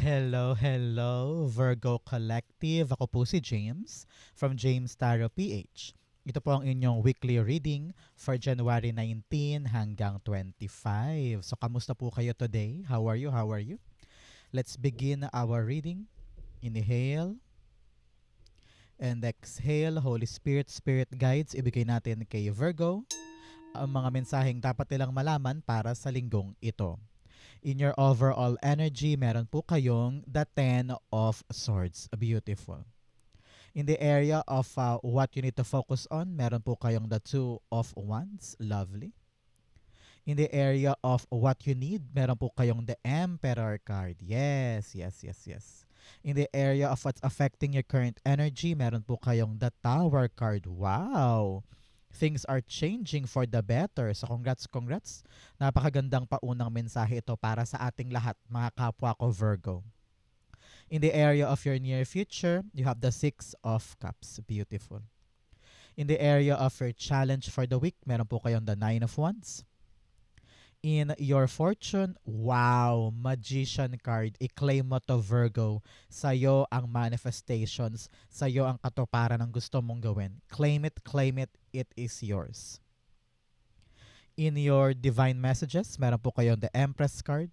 Hello, hello, Virgo Collective. Ako po si James from James Tarot PH. Ito po ang inyong weekly reading for January 19 hanggang 25. So, kamusta po kayo today? How are you? How are you? Let's begin our reading. Inhale and exhale. Holy Spirit, Spirit Guides, ibigay natin kay Virgo ang mga mensaheng dapat nilang malaman para sa linggong ito. In your overall energy, meron po kayong the Ten of Swords. Beautiful. In the area of what you need to focus on, meron po kayong the Two of Wands. Lovely. In the area of what you need, meron po kayong the Emperor card. Yes, yes, yes, yes. In the area of what's affecting your current energy, meron po kayong the Tower card. Wow! Things are changing for the better. So congrats, congrats. Napakagandang paunang mensahe ito para sa ating lahat, mga kapwa ko Virgo. In the area of your near future, you have the Six of Cups. Beautiful. In the area of your challenge for the week, meron po kayong the Nine of Wands. In your fortune, wow, Magician card. I-claim mo to Virgo. Sa'yo ang manifestations. Sa'yo ang katuparan ng gusto mong gawin. Claim it, it is yours. In your divine messages, meron po kayong the Empress card.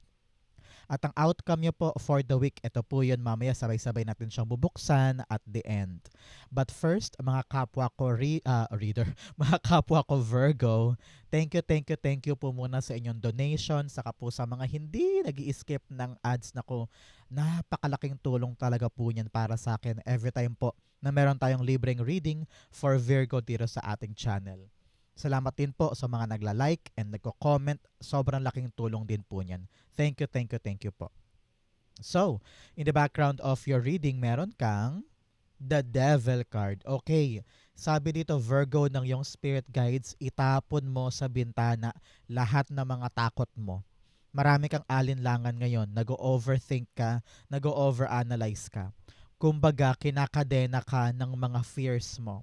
At ang outcome nyo po for the week, ito po yun mamaya sabay-sabay natin siyang bubuksan at the end. But first, mga kapwa ko reader, mga kapwa ko Virgo, thank you po muna sa inyong donation, saka po sa mga hindi nag-i-skip ng ads na ko. Napakalaking tulong talaga po niyan para sa akin every time po na meron tayong libreng reading for Virgo dito sa ating channel. Salamat din po sa mga nagla-like and nagko-comment. Sobrang laking tulong din po niyan. Thank you po. So, in the background of your reading, meron kang the Devil card. Okay, sabi dito Virgo ng yung spirit guides, itapon mo sa bintana lahat ng mga takot mo. Marami kang alinlangan ngayon, nag-overthink ka, nag-overanalyze ka. Kumbaga, kinakadena ka ng mga fears mo.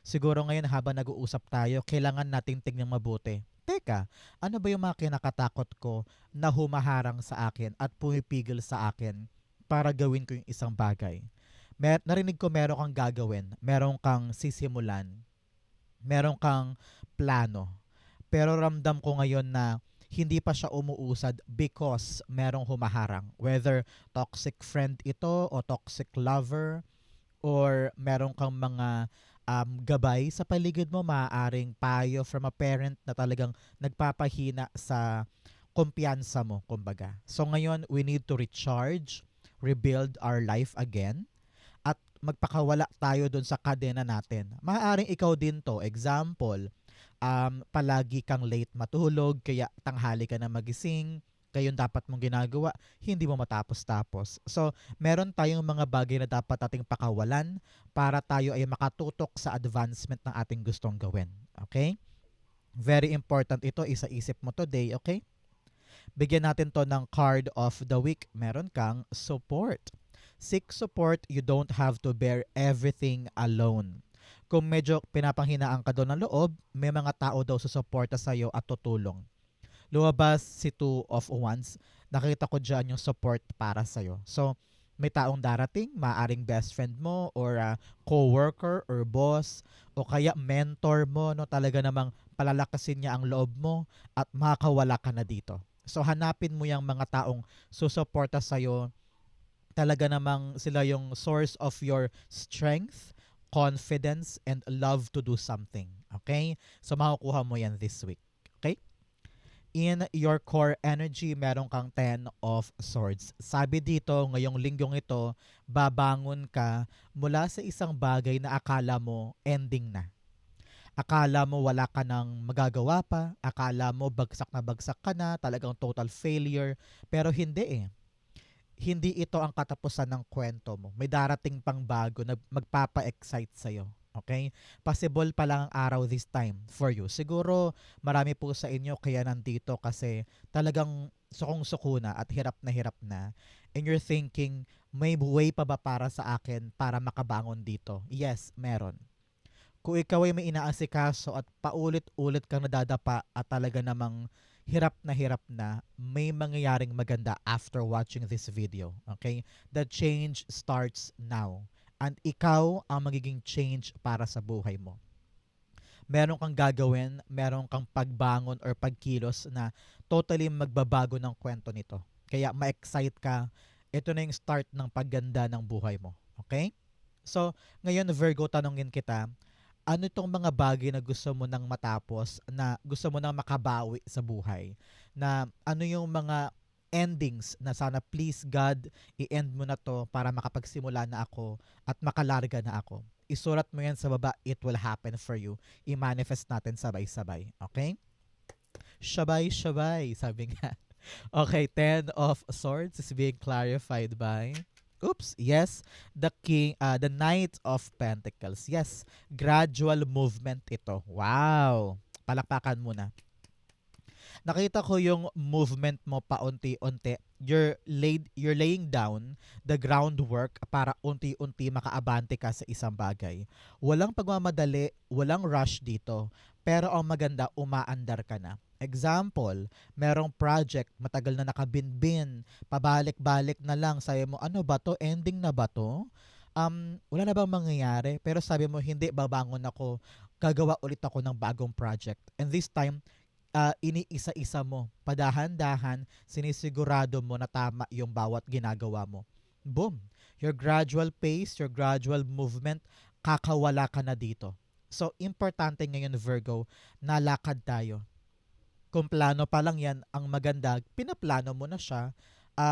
Siguro ngayon habang nag-uusap tayo, kailangan nating tingnan mabuti. Teka, ano ba yung mga kinakatakot ko na humaharang sa akin at pumipigil sa akin para gawin ko yung isang bagay? Narinig ko meron kang gagawin, meron kang sisimulan, meron kang plano. Pero ramdam ko ngayon na hindi pa siya umuusad because merong humaharang. Whether toxic friend ito o toxic lover or meron kang mga gabay sa paligid mo, maaaring payo from a parent na talagang nagpapahina sa kumpiyansa mo, kumbaga. So ngayon, we need to recharge, rebuild our life again, at magpakawala tayo dun sa kadena natin. Maaaring ikaw din to. Example, palagi kang late matulog, kaya tanghali ka na magising, gayon dapat mong ginagawa, hindi mo matapos-tapos. So, meron tayong mga bagay na dapat ating pakawalan para tayo ay makatutok sa advancement ng ating gustong gawin. Okay? Very important ito, isa-isip mo today, okay? Bigyan natin to ng card of the week. Meron kang support. Seek support, you don't have to bear everything alone. Kung medyo pinapanghinaan ka doon ng loob, may mga tao daw susuporta sa'yo at tutulong. Lumabas si Two of Wands, nakita ko dyan yung support para sa'yo. So, may taong darating, maaring best friend mo or co-worker or boss o kaya mentor mo, no, talaga namang palalakasin niya ang loob mo at makakawala ka na dito. So, hanapin mo yung mga taong susuporta sa'yo. Talaga namang sila yung source of your strength, confidence, and love to do something. Okay? So, makukuha mo yan this week. Okay? In your core energy, meron kang Ten of Swords. Sabi dito, ngayong linggong ito, babangon ka mula sa isang bagay na akala mo ending na. Akala mo wala ka nang magagawa pa, akala mo bagsak ka na, talagang total failure, pero hindi eh. Hindi ito ang katapusan ng kwento mo. May darating pang bago na magpapa-excite sa'yo. Okay? Possible pa lang ang araw this time for you. Siguro marami po sa inyo kaya nandito kasi talagang sukong-suko na at hirap na. And you're thinking, may way pa ba para sa akin para makabangon dito? Yes, meron. Kung ikaw ay may inaasikaso at paulit-ulit kang nadadapa at talaga namang hirap na may mangyayaring maganda after watching this video. Okay? The change starts now. And ikaw ang magiging change para sa buhay mo. Meron kang gagawin, meron kang pagbangon or pagkilos na totally magbabago ng kwento nito. Kaya ma-excite ka, ito na yung start ng pagganda ng buhay mo. Okay? So, ngayon Virgo, tanongin kita, ano itong mga bagay na gusto mo nang matapos, na gusto mo nang makabawi sa buhay? Na ano yung mga endings na sana please God, i-end mo na to para makapagsimula na ako at makalarga na ako. Isulat mo yan sa baba, it will happen for you. I-manifest natin sabay-sabay. Okay? Shabay-shabay, sabi nga. Okay, Ten of Swords is being clarified by... Oops, yes, the Knight of Pentacles. Yes, gradual movement ito. Wow! Palakpakan muna. Nakita ko yung movement mo paunti-unti. You're laying down the groundwork para unti-unti makaabante ka sa isang bagay. Walang pagmamadali, walang rush dito. Pero ang maganda, umaandar ka na. Example, merong project, matagal na nakabinbin, pabalik-balik na lang, sabi mo, ano ba to? Ending na ba to? Wala na bang mangyayari? Pero sabi mo, hindi, babangon ako, gagawa ulit ako ng bagong project. And this time, iniisa-isa mo, padahan-dahan, sinisigurado mo na tama yung bawat ginagawa mo. Boom! Your gradual pace, your gradual movement, kakawala ka na dito. So, importante ngayon, Virgo, nalakad tayo. Kung plano pa lang yan, ang maganda, pinaplano mo na siya,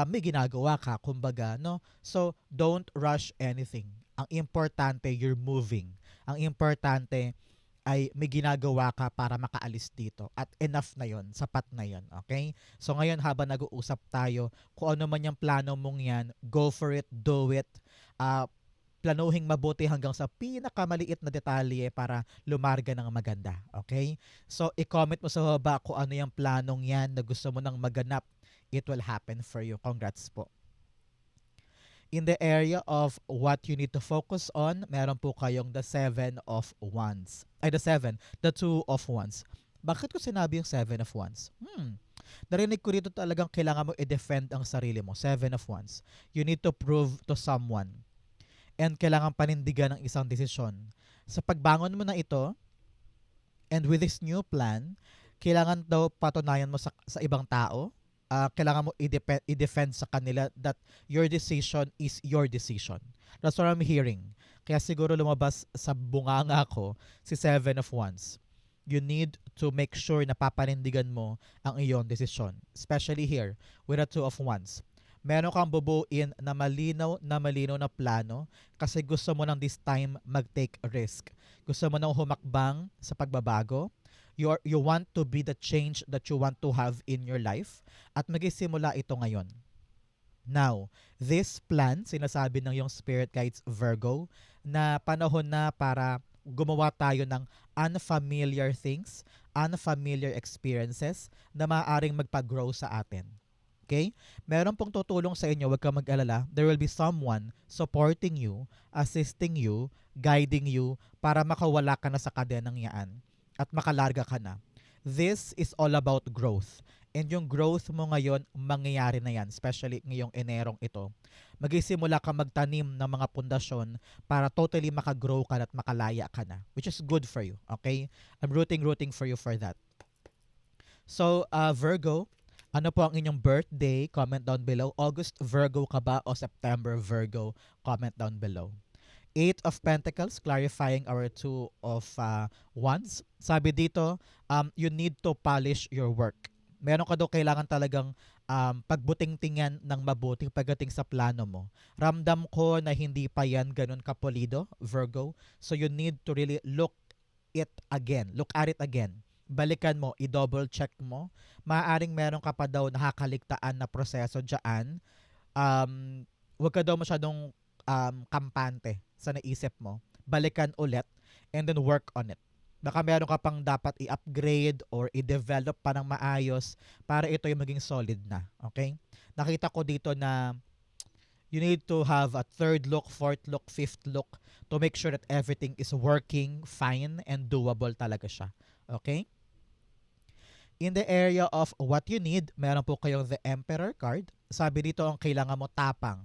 may ginagawa ka, kumbaga, no? So, don't rush anything. Ang importante, you're moving. Ang importante ay may ginagawa ka para makaalis dito. At enough na yon, sapat na yon, okay? So ngayon habang nag-uusap tayo, kung ano man yung plano mong yan, go for it, do it. Planuhing mabuti hanggang sa pinakamaliit na detalye para lumarga ng maganda. Okay? So, i-comment mo sa baba kung ano yung planong yan na gusto mo nang maganap. It will happen for you. Congrats po. In the area of what you need to focus on, meron po kayong the 7 of Wands. Ay, the 2 of Wands. Bakit ko sinabi yung 7 of Wands? Narinig ko rito talagang kailangan mo i-defend ang sarili mo. 7 of Wands. You need to prove to someone and kailangan panindigan ng isang desisyon. Sa pagbangon mo na ito, and with this new plan, kailangan daw patunayan mo sa ibang tao, kailangan mo i-defend sa kanila that your decision is your decision. That's what I'm hearing. Kaya siguro lumabas sa bunganga ko si 7 of Wands. You need to make sure na papanindigan mo ang iyong desisyon. Especially here, with the 2 of Wands. Meron kang bubuin na malinaw na plano kasi gusto mo nang this time mag-take risk. Gusto mo nang humakbang sa pagbabago. You want to be the change that you want to have in your life at magsisimula ito ngayon. Now, this plan, sinasabi ng yung spirit guides Virgo, na panahon na para gumawa tayo ng unfamiliar things, unfamiliar experiences na maaaring magpag-grow sa atin. Okay? Meron pong tutulong sa inyo, huwag kang mag-alala. There will be someone supporting you, assisting you, guiding you para makawala ka na sa kadenang yaan at makalarga ka na. This is all about growth. And yung growth mo ngayon, mangyayari na yan, especially ngayong Enerong ito. Magsisimula ka magtanim ng mga pundasyon para totally makagrow ka at makalaya ka na, which is good for you. Okay? I'm rooting for you for that. So, Virgo, ano po ang inyong birthday? Comment down below. August Virgo ka ba o September Virgo? Comment down below. 8 of Pentacles, clarifying our 2 of Wands. Sabi dito, you need to polish your work. Meron ka daw kailangan talagang pagbuting-tingan ng mabuti pagdating sa plano mo. Ramdam ko na hindi pa yan ganun kapolido, Virgo. So you need to really look at it again. Balikan mo, i-double check mo. Maaaring meron ka pa daw nakakaligtaan na proseso dyan. Huwag ka daw masyadong kampante sa naisip mo. Balikan ulit and then work on it. Baka meron ka pang dapat i-upgrade or i-develop pa ng maayos para ito yung maging solid na. Okay? Nakita ko dito na you need to have a third look, fourth look, fifth look to make sure that everything is working fine and doable talaga siya. Okay? In the area of what you need, meron po kayong the Emperor card. Sabi dito ang kailangan mo tapang.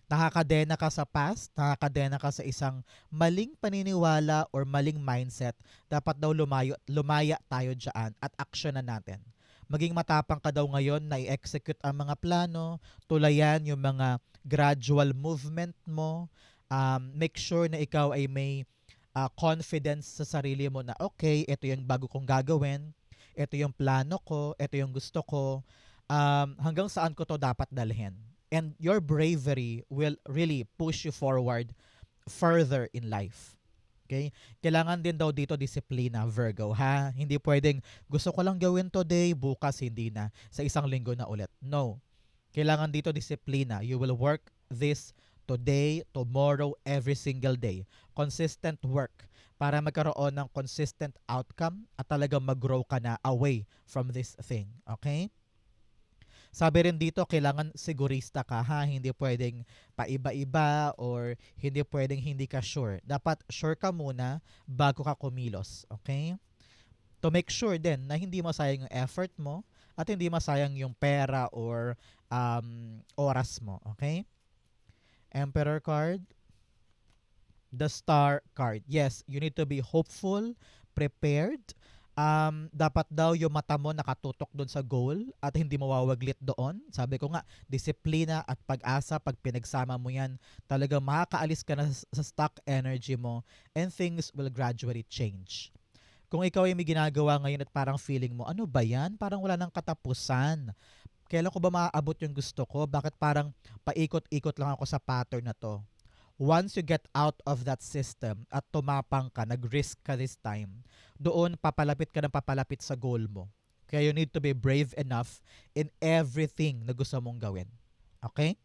Nakakadena ka sa past, nakakadena ka sa isang maling paniniwala or maling mindset. Dapat daw lumaya tayo dyan at aksyonan natin. Maging matapang ka daw ngayon na i-execute ang mga plano, tulayan yung mga gradual movement mo, make sure na ikaw ay may confidence sa sarili mo na okay, ito yung bago kong gagawin, ito yung plano ko, ito yung gusto ko, hanggang saan ko to dapat dalhin. And your bravery will really push you forward further in life. Okay? Kailangan din daw dito disiplina, Virgo, ha? Hindi pwedeng gusto ko lang gawin today, bukas hindi na, sa isang linggo na ulit. No. Kailangan dito disiplina. You will work this today, tomorrow, every single day. Consistent work para magkaroon ng consistent outcome at talagang mag-grow ka na away from this thing. Okay? Sabi rin dito, kailangan sigurista ka, ha? Hindi pwedeng paiba-iba or hindi pwedeng hindi ka sure. Dapat sure ka muna bago ka kumilos. Okay? To make sure din na hindi masayang yung effort mo at hindi masayang yung pera or oras mo. Okay? Emperor card. The Star card. Yes, you need to be hopeful, prepared. Dapat daw yung mata mo nakatutok doon sa goal at hindi mawawaglit doon. Sabi ko nga, disiplina at pag-asa, pag pinagsama mo yan, talagang makakaalis ka na sa stuck energy mo and things will gradually change. Kung ikaw ay may ginagawa ngayon at parang feeling mo, ano ba yan? Parang wala nang katapusan. Kailan ko ba maaabot yung gusto ko? Bakit parang paikot-ikot lang ako sa pattern na to? Once you get out of that system at tumapang ka, nag-risk ka this time, doon papalapit ka ng papalapit sa goal mo. Kaya you need to be brave enough in everything na gusto mong gawin. Okay?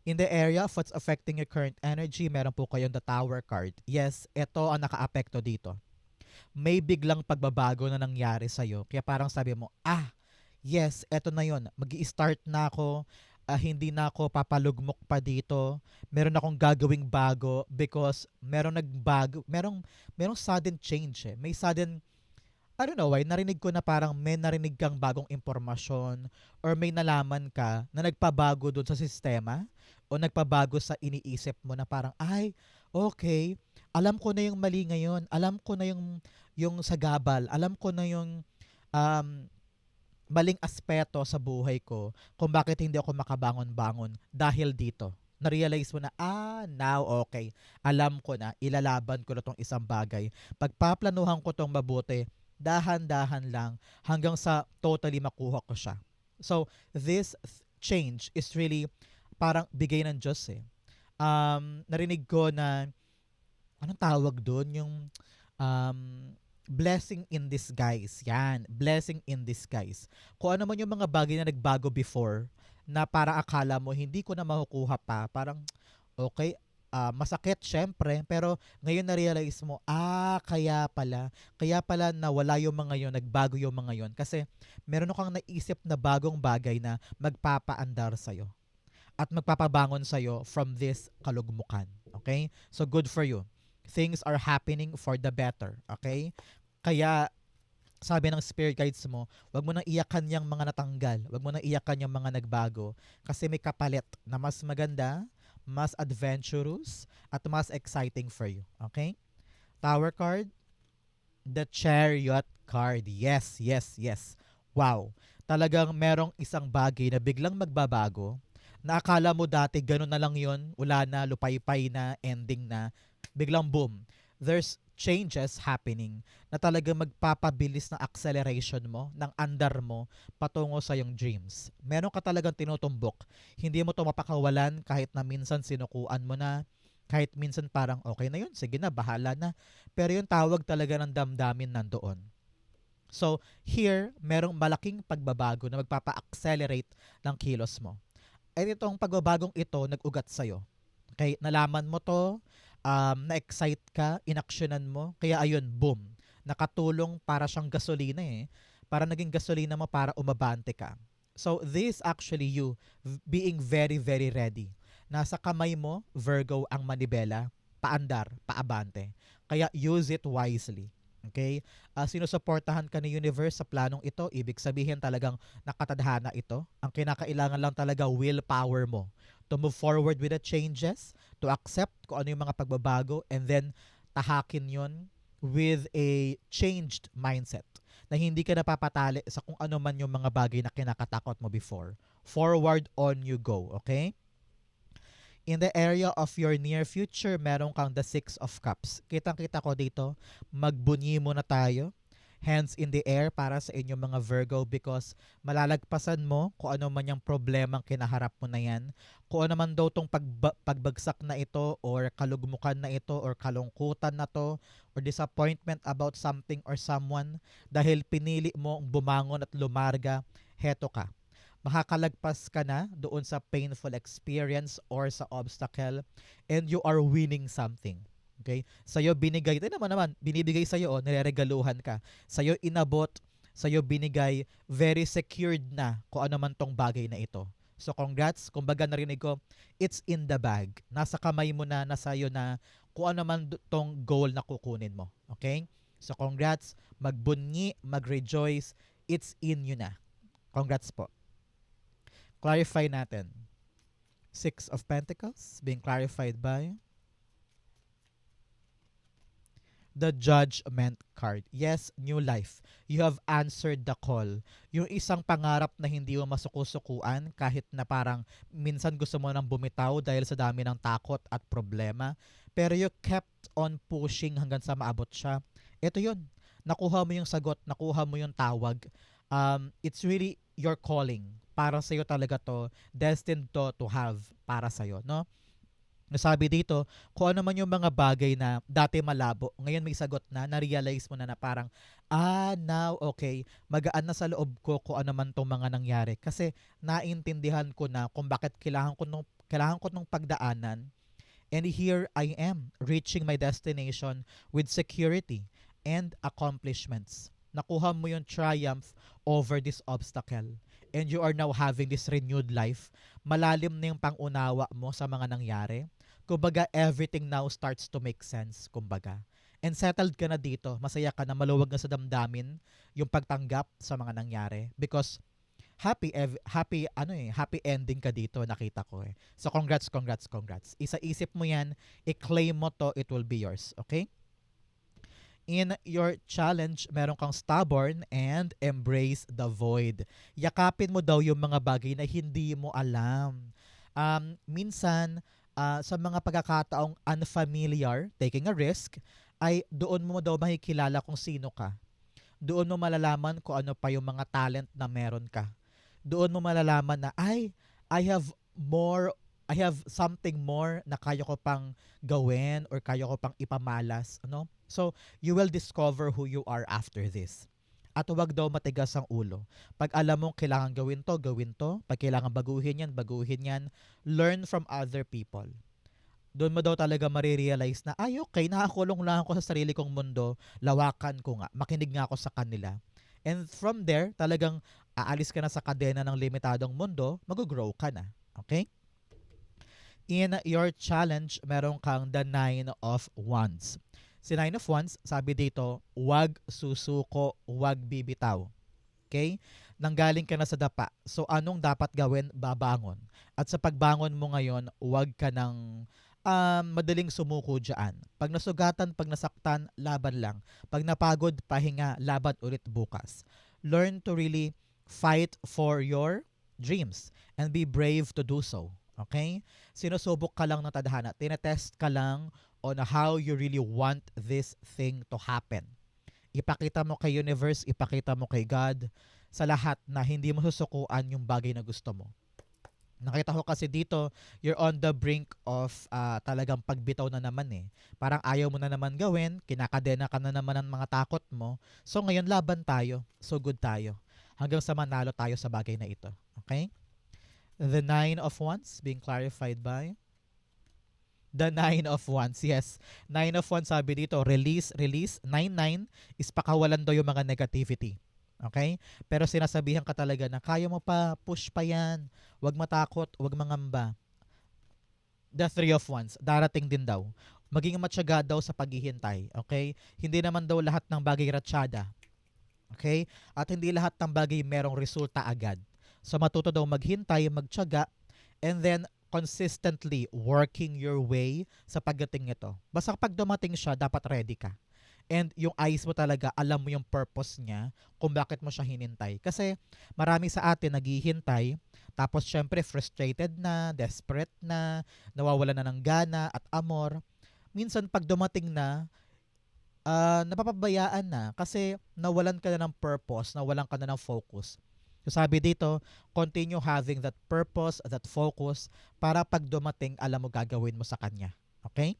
In the area of what's affecting your current energy, meron po kayong the Tower card. Yes, ito ang naka-apekto dito. May biglang pagbabago na nangyari sa'yo. Kaya parang sabi mo, yes, eto na yon. Mag-i-start na ako. Hindi na ako papalugmok pa dito. Meron akong gagawing bago because merong sudden change eh. May sudden, I don't know why, narinig ko na parang may narinig kang bagong impormasyon or may nalaman ka na nagpabago doon sa sistema o nagpabago sa iniisip mo na parang, ay, okay, alam ko na yung mali ngayon. Alam ko na yung sagabal. Alam ko na yung um, maling aspeto sa buhay ko kung bakit hindi ako makabangon-bangon dahil dito. Na-realize mo na, now okay. Alam ko na, ilalaban ko na tong isang bagay. Pagpaplanuhan ko tong mabuti, dahan-dahan lang hanggang sa totally makuha ko siya. So, this change is really parang bigay ng Diyos eh. Narinig ko na, anong tawag doon? Yung um, blessing in disguise. Yan, blessing in disguise. Kung ano man yung mga bagay na nagbago before, na para akala mo, hindi ko na makukuha pa. Parang, okay, masakit syempre, pero ngayon na-realize mo, kaya pala nawala yung mga yon, nagbago yung mga yon. Kasi meron kang naisip na bagong bagay na magpapaandar sa'yo at magpapabangon sa'yo from this kalugmukan. Okay? So, good for you. Things are happening for the better. Okay? Kaya, sabi ng spirit guides mo, wag mo nang iyakan yung mga natanggal. Wag mo nang iyakan yung mga nagbago. Kasi may kapalit na mas maganda, mas adventurous, at mas exciting for you. Okay? Tower card, the Chariot card. Yes, yes, yes. Wow. Talagang merong isang bagay na biglang magbabago na akala mo dati ganun na lang yon, wala na, lupay-pay na, ending na, biglang boom. There's changes happening na talagang magpapabilis ng acceleration mo, ng andar mo, patungo sa yung dreams. Meron ka talagang tinutumbok. Hindi mo to mapakawalan kahit na minsan sinukuan mo na, kahit minsan parang okay na yun, sige na, bahala na. Pero yung tawag talaga ng damdamin nandoon. So, here, merong malaking pagbabago na magpapa-accelerate ng kilos mo. At itong pagbabagong ito nag-ugat sa'yo. Okay, nalaman mo to, na-excite ka, inaksyonan mo, kaya ayun, boom, nakatulong para siyang gasolina eh. Para naging gasolina mo para umabante ka. So, this actually you being very, very ready. Nasa kamay mo, Virgo, ang manibela, paandar, paabante. Kaya use it wisely. Okay? Sinusuportahan ka ni universe sa planong ito, ibig sabihin talagang nakatadhana ito. Ang kinakailangan lang talaga willpower mo to move forward with the changes, to accept kung ano yung mga pagbabago, and then tahakin yon with a changed mindset na hindi ka napapatali sa kung ano man yung mga bagay na kinakatakot mo before. Forward on you go, okay? In the area of your near future, meron kang the Six of Cups. Kitang-kita ko dito, magbunyi muna tayo. Hands in the air para sa inyong mga Virgo because malalagpasan mo kung ano man yung problemang kinaharap mo na yan. Kung ano man daw tong pagbagsak na ito or kalugmukan na ito or kalungkutan na to or disappointment about something or someone dahil pinili mo bumangon at lumarga, heto ka, makakalagpas ka na doon sa painful experience or sa obstacle and you are winning something. Okay? Sa'yo binigay, ito naman, binibigay sa'yo, nireregaluhan ka. Sa'yo inabot, sa'yo binigay, very secured na kung ano man tong bagay na ito. So congrats, kumbaga narinig ko, it's in the bag. Nasa kamay mo na, nasa'yo na kung ano man tong goal na kukunin mo. Okay? So congrats, magbunyi, magrejoice, it's in you na. Congrats po. Clarify natin. Six of Pentacles being clarified by the Judgment card. Yes, new life. You have answered the call. Yung isang pangarap na hindi mo masukusukuan kahit na parang minsan gusto mo nang bumitaw dahil sa dami ng takot at problema. Pero you kept on pushing hanggang sa maabot siya. Ito yun. Nakuha mo yung sagot, nakuha mo yung tawag. It's really your calling. Para sa'yo talaga to, destined to have para sa'yo, no? Nasabi dito, kung ano man yung mga bagay na dati malabo, ngayon may sagot na, na-realize mo na parang, now, okay, magaan na sa loob ko kung ano man tong mga nangyari. Kasi naintindihan ko na kung bakit kailangan ko nung pagdaanan. And here I am, reaching my destination with security and accomplishments. Nakuha mo yung triumph over this obstacle. And you are now having this renewed life. Malalim na yung pangunawa mo sa mga nangyari. Kumbaga, everything now starts to make sense, kumbaga. And settled ka na dito. Masaya ka na, maluwag na sa damdamin yung pagtanggap sa mga nangyari. Because happy ending ka dito, nakita ko eh. So congrats, congrats, congrats. Isa-isip mo yan, i-claim mo to, it will be yours. Okay? In your challenge, meron kang stubborn and embrace the void. Yakapin mo daw yung mga bagay na hindi mo alam. Minsan, sa mga pagkakataong unfamiliar, taking a risk, ay doon mo daw makikilala kung sino ka. Doon mo malalaman kung ano pa yung mga talent na meron ka. Doon mo malalaman na, I have more, I have something more na kaya ko pang gawin or kaya ko pang ipamalas. No? So, you will discover who you are after this. At huwag daw matigas ang ulo. Pag alam mong kailangan gawin to, gawin to. Pag kailangan baguhin yan, baguhin yan. Learn from other people. Doon mo daw talaga marirealize na, okay, nakakulong lang ako sa sarili kong mundo, lawakan ko nga, makinig nga ako sa kanila. And from there, talagang aalis ka na sa kadena ng limitadong mundo, mag-grow ka na. Okay? In your challenge, meron kang the Nine of Wands. Si Nine of Wands, sabi dito, wag susuko, wag bibitaw. Okay? Nanggaling ka na sa dapa. So, anong dapat gawin? Babangon. At sa pagbangon mo ngayon, wag ka ng madaling sumuko dyan. Pag nasugatan, pag nasaktan, laban lang. Pag napagod, pahinga, laban ulit bukas. Learn to really fight for your dreams and be brave to do so. Okay? Sinusubok ka lang ng tadhana. Tinetest ka lang on how you really want this thing to happen. Ipakita mo kay universe, ipakita mo kay God sa lahat na hindi mo susukuan yung bagay na gusto mo. Nakita ko kasi dito, you're on the brink of talagang pagbitaw na naman eh. Parang ayaw mo na naman gawin, kinakadena ka na naman ng mga takot mo. So ngayon laban tayo, so good tayo. Hanggang sa manalo tayo sa bagay na ito. Okay? The Nine of Wands being clarified by the Nine of Wands. Yes. Nine of Wands sabi dito, release, release. 9-9 is pakawalan daw yung mga negativity. Okay? Pero sinasabihan ka talaga na kaya mo pa, push pa yan. Huwag matakot, huwag mangamba. The Three of Wands, darating din daw. Maging matyaga daw sa paghihintay, okay? Hindi naman daw lahat ng bagay ratsyada, okay? At hindi lahat ng bagay merong resulta agad. So matuto daw maghintay, magtiyaga, and then consistently working your way sa pagdating nito. Basta kapag dumating siya, dapat ready ka. And yung eyes mo talaga, alam mo yung purpose niya kung bakit mo siya hinintay. Kasi marami sa atin naghihintay, tapos syempre frustrated na, desperate na, nawawala na ng gana at amor. Minsan pag dumating na, napapabayaan na kasi nawalan ka na ng purpose, nawalan ka na ng focus. So sabi dito, continue having that purpose, that focus, para pag dumating, alam mo gagawin mo sa kanya. Okay?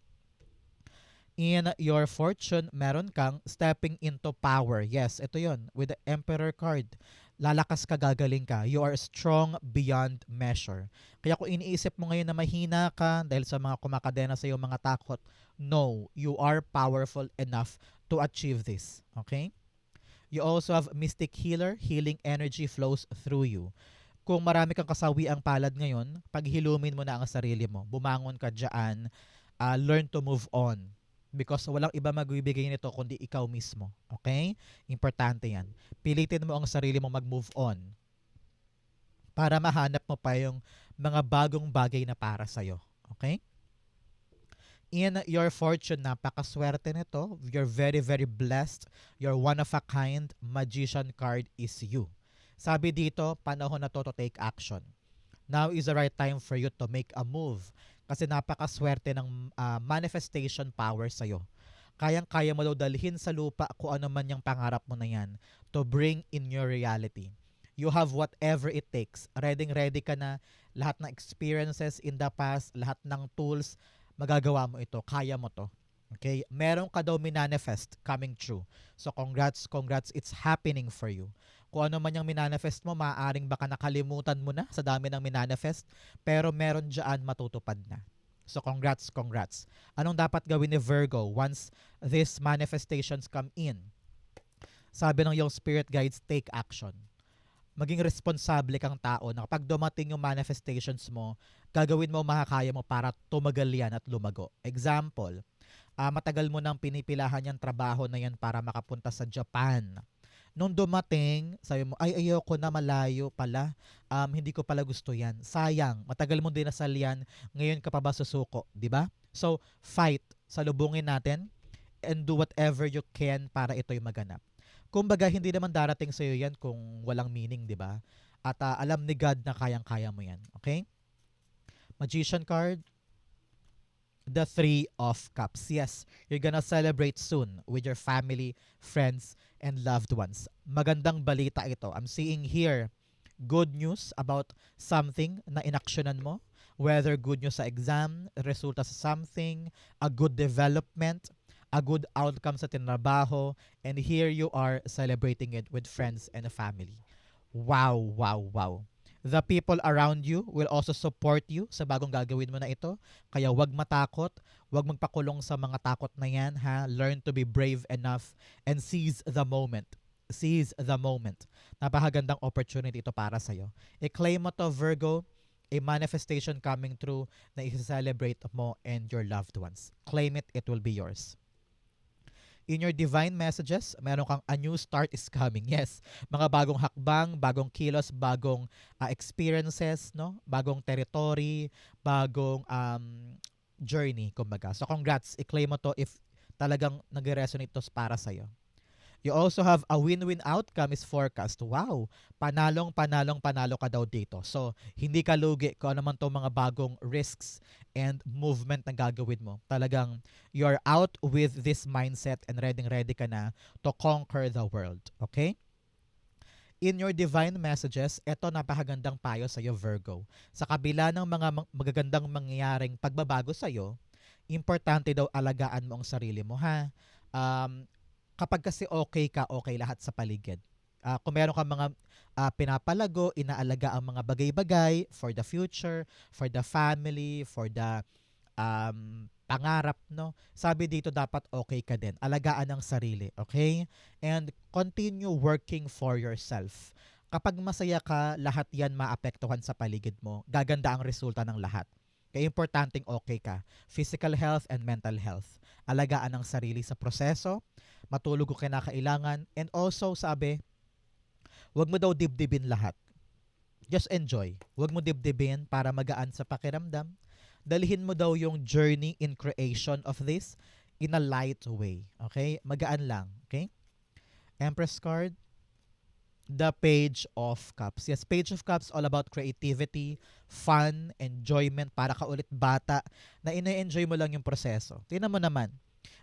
In your fortune, meron kang stepping into power. Yes, ito yon with the Emperor card. Lalakas ka, gagaling ka. You are strong beyond measure. Kaya kung iniisip mo ngayon na mahina ka dahil sa mga kumakadena sa iyo mga takot, no, you are powerful enough to achieve this. Okay? You also have mystic healer, healing energy flows through you. Kung marami kang kasawiang palad ngayon, paghilumin mo na ang sarili mo. Bumangon ka dyan, learn to move on. Because walang iba magbibigay nito kundi ikaw mismo. Okay? Importante yan. Pilitin mo ang sarili mo mag-move on para mahanap mo pa yung mga bagong bagay na para sa'yo. Okay? In your fortune, napakaswerte nito. You're very, very blessed. You're one of a kind. Magician card is you. Sabi dito, panahon na to take action. Now is the right time for you to make a move. Kasi napakaswerte ng manifestation power sa'yo. Kayang-kaya mo daw dalhin sa lupa kung ano man yung pangarap mo na yan to bring in your reality. You have whatever it takes. Ready ka na. Lahat ng experiences in the past, lahat ng tools, magagawa mo ito. Kaya mo to. Okay? Meron ka daw minanifest coming true. So congrats, it's happening for you. Kung ano man yung minanifest mo, maaaring baka nakalimutan mo na sa dami ng minanifest, pero meron dyan matutupad na. So congrats. Anong dapat gawin ni Virgo once these manifestations come in? Sabi ng yung spirit guides, take action. Maging responsable kang tao na kapag dumating yung manifestations mo, gagawin mo makakaya mo para tumagal yan at lumago. Example, matagal mo nang pinipilahan yung trabaho na yan para makapunta sa Japan. Nung dumating, sabi mo, ay ayoko na, malayo pala. Hindi ko pala gusto yan. Sayang, matagal mo dinasal yan, ngayon ka pa ba susuko, di ba? So, fight. Salubungin natin and do whatever you can para ito'y maganap. Kumbaga, hindi naman darating sa'yo yan kung walang meaning, di ba? At alam ni God na kayang-kaya mo yan. Okay? Magician card, the Three of Cups. Yes, you're gonna celebrate soon with your family, friends, and loved ones. Magandang balita ito. I'm seeing here good news about something na inaksyonan mo. Whether good news sa exam, resulta sa something, a good development, a good outcome sa tinrabaho, and here you are celebrating it with friends and family. Wow. The people around you will also support you sa bagong gagawin mo na ito. Kaya wag matakot, wag magpakulong sa mga takot na yan, ha? Learn to be brave enough and seize the moment. Seize the moment. Napakagandang opportunity ito para sa'yo. I-claim mo to, Virgo, a manifestation coming true na i-celebrate mo and your loved ones. Claim it, it will be yours. In your divine messages, meron kang a new start is coming. Yes, mga bagong hakbang, bagong kilos, bagong experiences, no? Bagong territory, bagong journey, kumbaga. So congrats, i-claim mo to if talagang nag-resonate to para sa'yo. You also have a win-win outcome is forecast. Wow, panalo ka daw dito. So, hindi ka lugi kung ano man itong mga bagong risks and movement na gagawin mo. Talagang you're out with this mindset and ready ka na to conquer the world. Okay? In your divine messages, eto napakagandang payo sa iyo, Virgo. Sa kabila ng mga magagandang mangyayaring pagbabago sa iyo, importante daw alagaan mo ang sarili mo, ha? Kapag kasi okay ka, okay lahat sa paligid. Kung meron kang mga pinapalago, inaalaga ang mga bagay-bagay for the future, for the family, for the pangarap, no? Sabi dito dapat okay ka din. Alagaan ang sarili, okay? And continue working for yourself. Kapag masaya ka, lahat yan maapektuhan sa paligid mo. Gaganda ang resulta ng lahat. Kaya importanteng okay ka. Physical health and mental health. Alagaan ang sarili sa proseso, matulog kung kinakailangan, and also sabi, wag mo daw dibdibin lahat. Just enjoy. Wag mo dibdibin para magaan sa pakiramdam. Dalhin mo daw yung journey in creation of this in a light way. Okay? Magaan lang. Okay? Empress card, the Page of Cups. Yes, Page of Cups all about creativity, fun, enjoyment, para ka ulit bata na ine-enjoy mo lang yung proseso. Tingnan mo naman,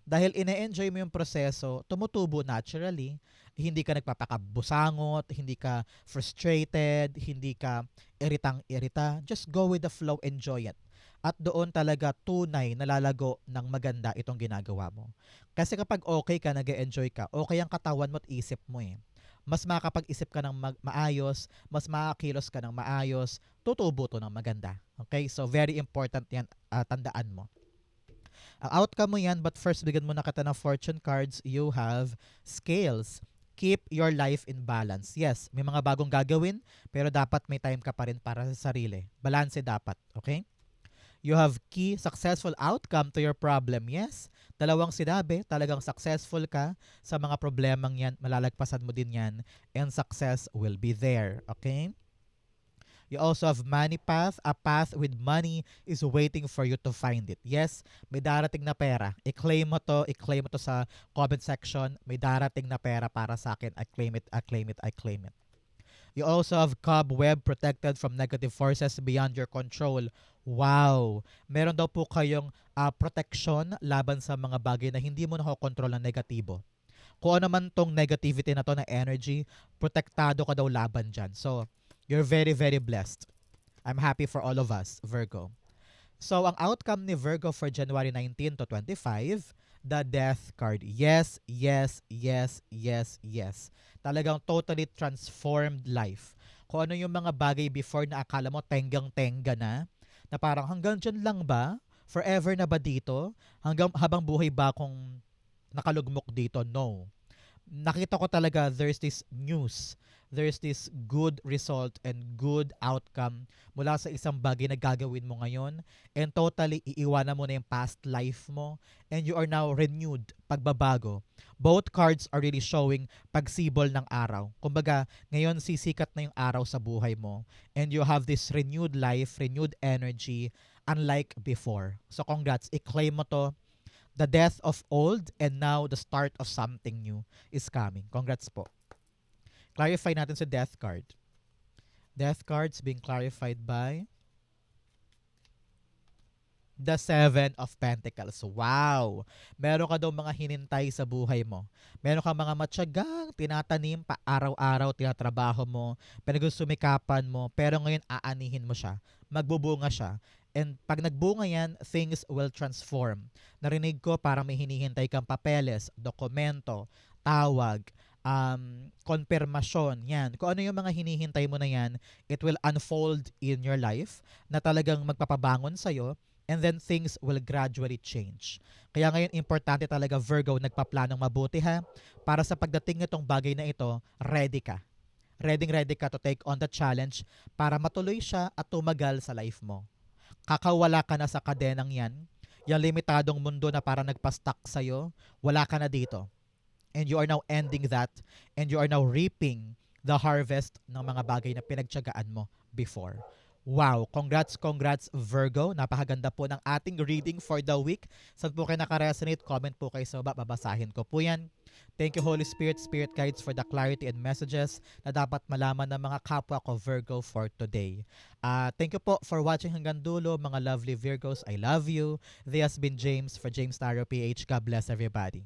dahil ine-enjoy mo yung proseso, tumutubo naturally. Hindi ka nagpapakabusangot, hindi ka frustrated, hindi ka iritang-irita. Just go with the flow, enjoy it. At doon talaga tunay nalalago ng maganda itong ginagawa mo. Kasi kapag okay ka, nag-enjoy ka, okay ang katawan mo at isip mo eh. Mas makakapag-isip ka ng maayos, mas makakilos ka ng maayos, tutubo to ng maganda. Okay? So very important yan, tandaan mo. Ang outcome mo yan, but first bigyan mo na kita ng fortune cards. You have scales. Keep your life in balance. Yes, may mga bagong gagawin, pero dapat may time ka pa rin para sa sarili. Balanse dapat, okay? You have key successful outcome to your problem. Yes, dalawang sinabi, talagang successful ka sa mga problemang yan, malalagpasan mo din yan, and success will be there, okay? You also have money path. A path with money is waiting for you to find it. Yes, may darating na pera. I-claim mo to, i-claim mo to sa comment section. May darating na pera para sa akin. I claim it, I claim it, I claim it. You also have cobweb, protected from negative forces beyond your control. Wow! Meron daw po kayong protection laban sa mga bagay na hindi mo nakokontrol ng negatibo. Kung ano man tong negativity na to, na energy, protektado ka daw laban dyan. So, you're very, very blessed. I'm happy for all of us, Virgo. So, ang outcome ni Virgo for January 19 to 25, the Death card. Yes, yes, yes, yes, yes. Talagang totally transformed life. Kung ano yung mga bagay before na akala mo tenggang-tenga na parang hanggang dyan lang ba? Forever na ba dito? Hanggang habang buhay ba akong nakalugmok dito? No. Nakita ko talaga there's this good result and good outcome mula sa isang bagay na gagawin mo ngayon, and totally iiwanan mo na yung past life mo and you are now renewed, pagbabago. Both cards are really showing pagsibol ng araw. Kumbaga, ngayon sisikat na yung araw sa buhay mo and you have this renewed life, renewed energy unlike before. So congrats, i-claim mo to. The death of old and now the start of something new is coming. Congrats po. Clarify natin sa death card. Death cards being clarified by the Seven of Pentacles. Wow! Meron ka daw mga hinintay sa buhay mo. Meron ka mga matyagang tinatanim pa araw-araw, tinatrabaho mo, pinagsumikapan mo, pero ngayon aanihin mo siya. Magbubunga siya. And pag nagbunga yan, things will transform. Narinig ko parang may hinihintay kang papeles, dokumento, tawag, konfirmasyon, yan. Kung ano yung mga hinihintay mo na yan, it will unfold in your life na talagang magpapabangon sa'yo, and then things will gradually change. Kaya ngayon, importante talaga, Virgo, nagpaplanong mabuti ha, para sa pagdating nitong bagay na ito, ready ka. Ready ka to take on the challenge para matuloy siya at tumagal sa life mo. Kakawala ka na sa kadenang yan, yung limitadong mundo na para nagpa-stuck sa'yo, wala ka na dito. And you are now ending that, and you are now reaping the harvest ng mga bagay na pinagtiyagaan mo before. Wow! Congrats Virgo. Napakaganda po ng ating reading for the week. Saan po kayo nakaresonate? Comment po kayo sa baba. Babasahin ko po yan. Thank you Holy Spirit, Spirit Guides, for the clarity and messages na dapat malaman ng mga kapwa ko Virgo for today. Thank you po for watching hanggang dulo, mga lovely Virgos. I love you. This has been James for James Tarot PH. God bless everybody.